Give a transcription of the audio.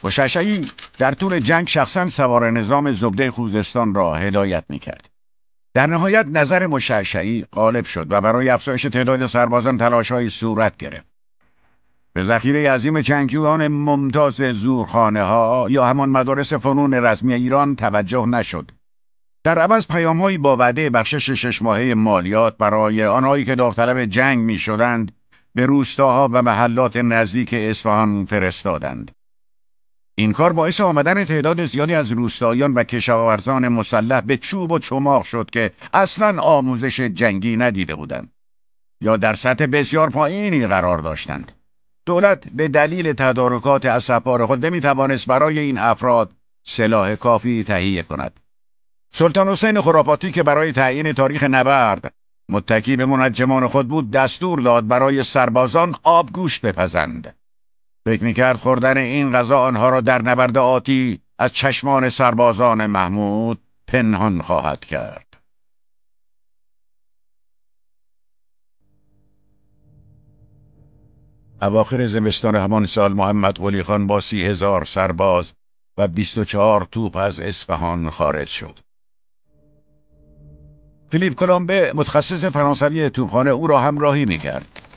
مشعشعی در طول جنگ شخصا سوار نظام زبده خوزستان را هدایت میکرد. در نهایت نظر مشعشعی غالب شد و برای افزایش تعداد سربازان تلاش‌هایی صورت گرفت. به ذخیره عظیم جنگجویان ممتاز زورخانه ها یا همان مدارس فنون رسمی ایران توجه نشد. در عوض پیام‌هایی با وعده بخشش 6 ماهه مالیات برای آنهایی که داوطلب جنگ می‌شدند به روستاها و محلات نزدیک اصفهان فرستادند. این کار باعث آمدن تعداد زیادی از روستاییان و کشاورزان مسلح به چوب و چماق شد که اصلاً آموزش جنگی ندیده بودند یا در سطح بسیار پایینی قرار داشتند. دولت به دلیل تدارکات اسب‌بار خود نمی‌توانست برای این افراد سلاح کافی تهیه کند. سلطان حسین خرافاتی که برای تعیین تاریخ نبرد متکی به منجمان خود بود، دستور داد برای سربازان آبگوشت بپزند. فکر می‌کرد خوردن این غذا آنها را در نبرد آتی از چشمان سربازان محمود پنهان خواهد کرد. اواخر زمستان همان سال محمد قلی خان با 30,000 سرباز و 24 توپ از اصفهان خارج شد. فیلیپ کلمبه متخصص فرانسوی توپخانه او را همراهی می‌کرد.